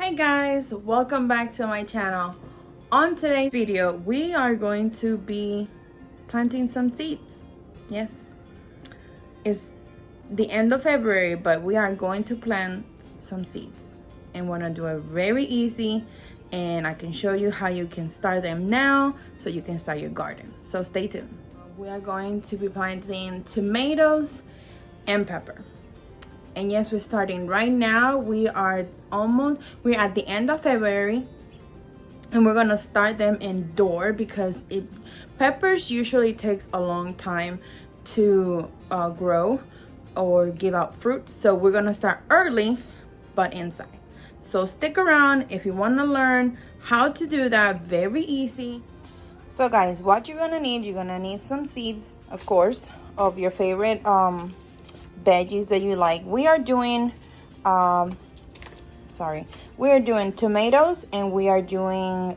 Hey guys, welcome back to my channel. On today's video, we are going to be planting some seeds. Yes, it's the end of February, but we are going to plant some seeds. And we're gonna do it very easy, and I can show you how you can start them now so you can start your garden. So stay tuned. We are going to be planting tomatoes and pepper. And yes, we're starting right now. We're at the end of February, and we're gonna start them indoor because peppers usually takes a long time to grow or give out fruit. So we're gonna start early, but inside. So stick around if you want to learn how to do that. Very easy. So guys, what you're gonna need some seeds, of course, of your favorite veggies that you like. We are doing tomatoes, and we are doing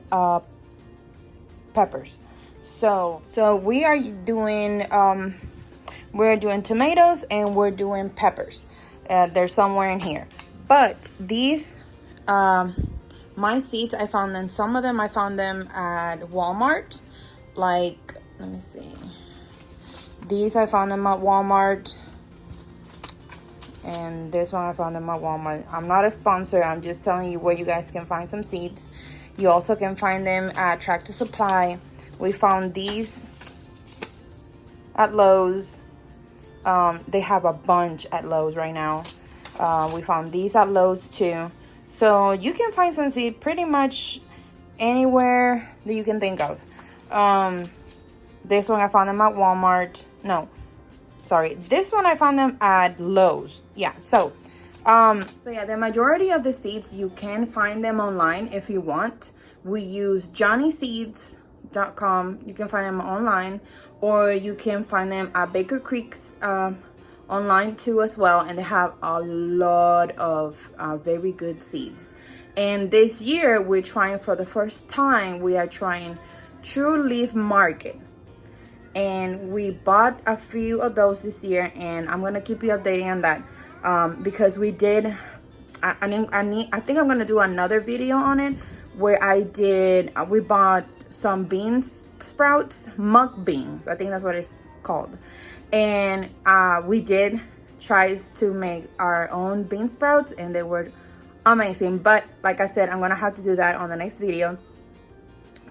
peppers. So we are doing tomatoes and we're doing peppers. They're somewhere in here, but these my seeds, I found them, some of them I found them at Walmart. Like, let me see, these I found them at Walmart, and this one I found them at Walmart. I'm not a sponsor, I'm just telling you where you guys can find some seeds. You also can find them at Tractor Supply. We found these at Lowe's. They have a bunch at Lowe's right now. We found these at Lowe's too. So you can find some seeds pretty much anywhere that you can think of. This one I found them at Walmart. No, sorry, this one I found them at Lowe's. Yeah, so yeah, the majority of the seeds you can find them online if you want. We use johnnyseeds.com. You can find them online, or you can find them at Baker Creek's online too as well, and they have a lot of very good seeds. And this year we're trying, for the first time, we are trying True Leaf Market, and we bought a few of those this year, and I'm gonna keep you updating on that because we did I think I'm gonna do another video on it where we bought some beans sprouts, mung beans, I think that's what it's called, and we did try to make our own bean sprouts, and they were amazing. But like I said, I'm gonna have to do that on the next video.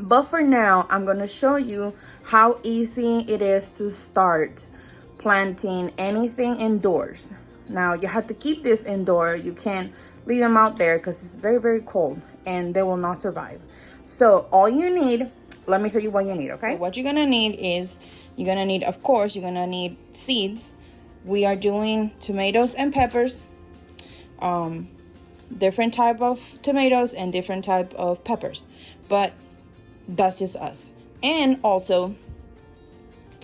But for now, I'm gonna show you how easy it is to start planting anything indoors. Now you have to keep this indoor. You can't leave them out there because it's very, very cold and they will not survive. So all you need, let me show you what you need, okay? So what you're gonna need is, of course, you're gonna need seeds. We are doing tomatoes and peppers, different type of tomatoes and different type of peppers, but that's just us. And also,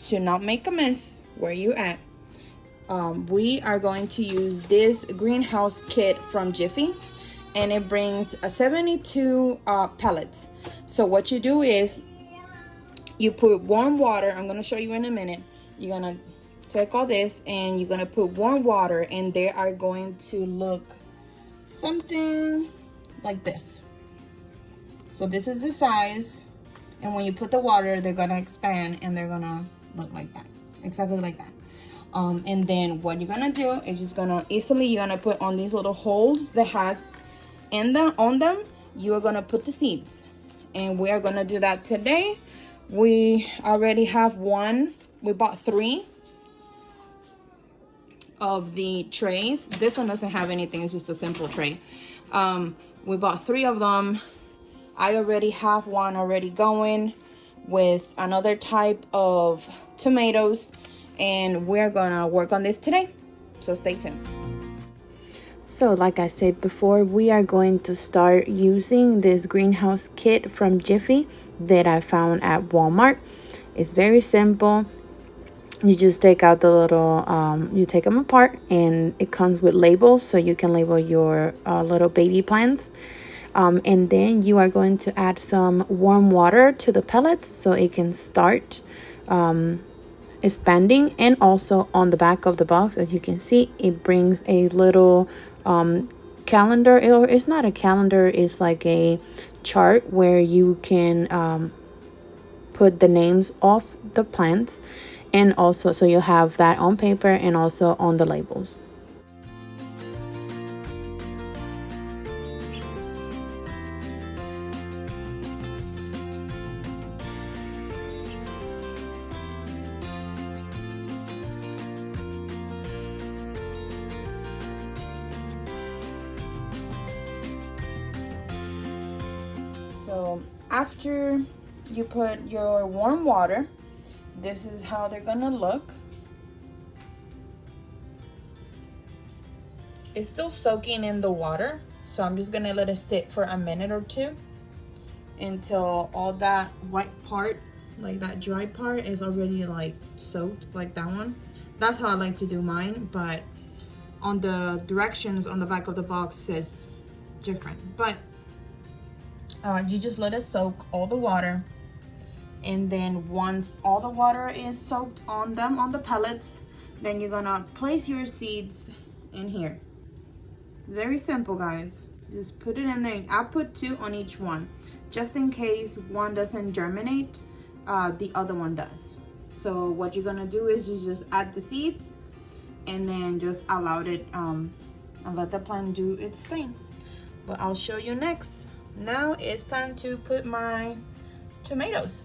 to not make a mess where you at, we are going to use this greenhouse kit from Jiffy, and it brings 72 pellets. So what you do is you put warm water. I'm going to show you in a minute. You're going to take all this and you're going to put warm water, and they are going to look something like this. So this is the size, and when you put the water, they're going to expand and they're going to look like that, exactly like that. And then what you're gonna do is you're gonna put on these little holes that has on them, you are gonna put the seeds, and we are gonna do that today. We already have one. We bought 3 of the trays. This one doesn't have anything, it's just a simple tray. We bought 3 of them. I already have one already going with another type of tomatoes, and we're gonna work on this today, so stay tuned. So like I said before, we are going to start using this greenhouse kit from Jiffy that I found at Walmart. It's very simple. You just take out the little you take them apart, and it comes with labels so you can label your little baby plants. And then you are going to add some warm water to the pellets so it can start expanding. And also on the back of the box, as you can see, it brings a little calendar, or it's not a calendar, it's like a chart where you can put the names of the plants, and also so you have that on paper and also on the labels. So after you put your warm water, this is how they're gonna look. It's still soaking in the water, so I'm just gonna let it sit for a minute or two until all that white part, like that dry part, is already like soaked, like that one. That's how I like to do mine, but on the directions on the back of the box says different. But you just let it soak all the water, and then once all the water is soaked on them, on the pellets, then you're gonna place your seeds in here. Very simple, guys. Just put it in there. I put 2 on each one, just in case one doesn't germinate, the other one does. So what you're gonna do is you just add the seeds and then just allow it and let the plant do its thing. But I'll show you next. Now it's time to put my tomatoes.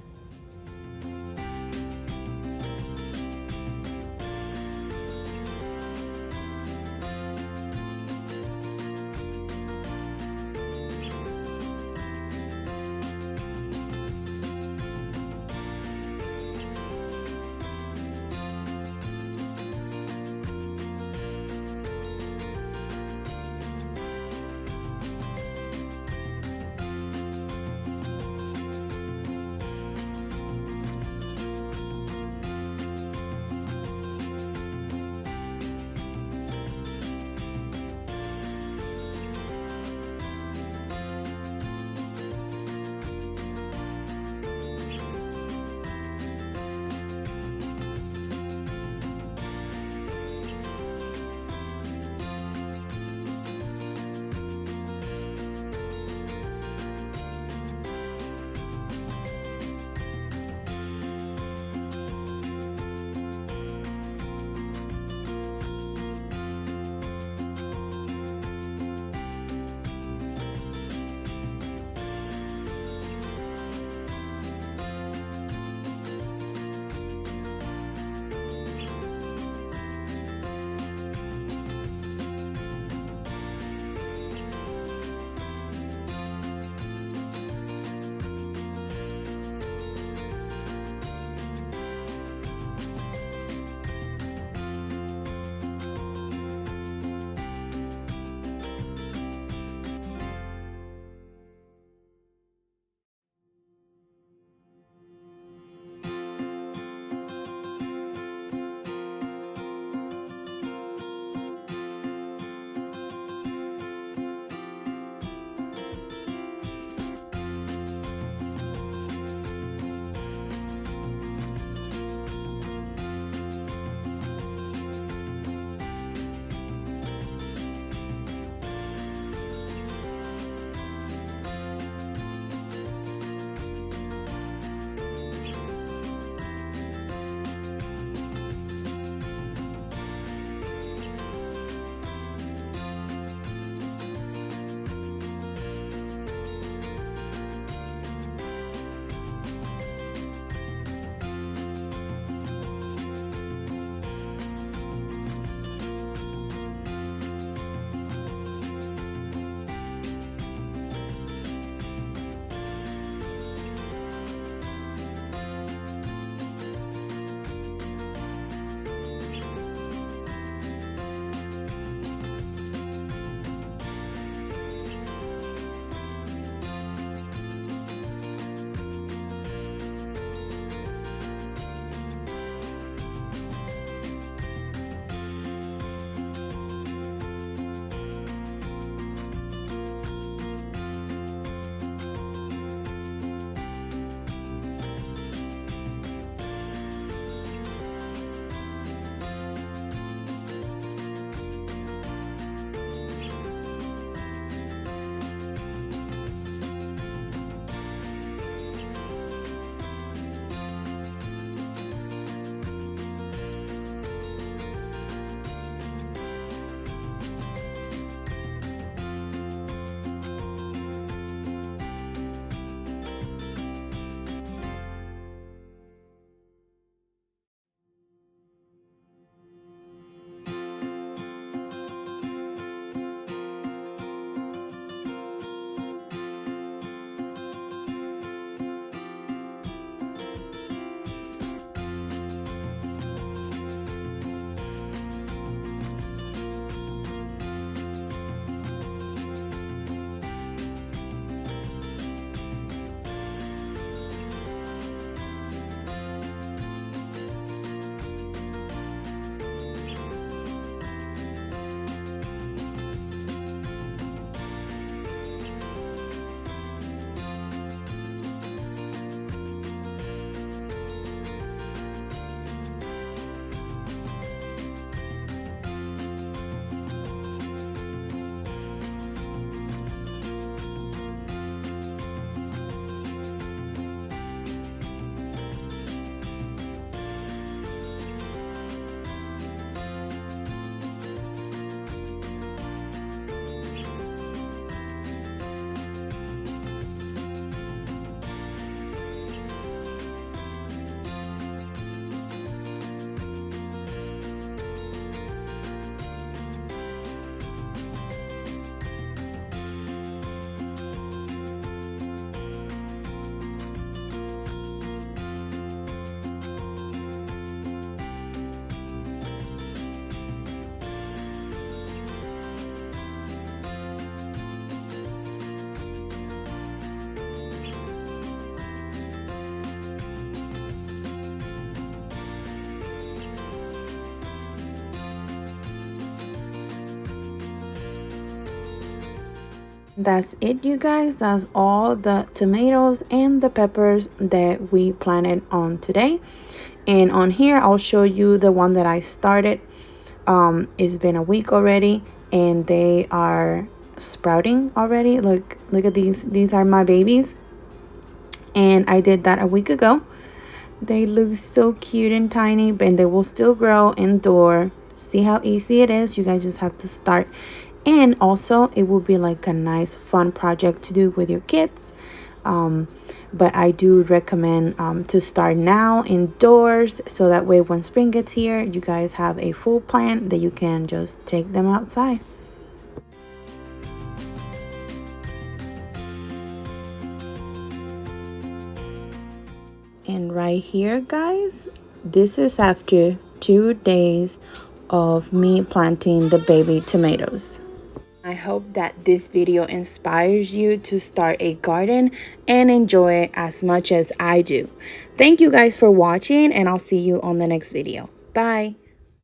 That's it, you guys. That's all the tomatoes and the peppers that we planted on today. And on here I'll show you the one that I started. It's been a week already and they are sprouting already. Look at these are my babies, and I did that a week ago. They look so cute and tiny, and they will still grow indoor. See how easy it is? You guys just have to start. And also it will be like a nice fun project to do with your kids. But I do recommend to start now indoors, so that way when spring gets here, you guys have a full plant that you can just take them outside. And right here, guys, this is after 2 days of me planting the baby tomatoes. I hope that this video inspires you to start a garden and enjoy it as much as I do. Thank you guys for watching, and I'll see you on the next video. Bye.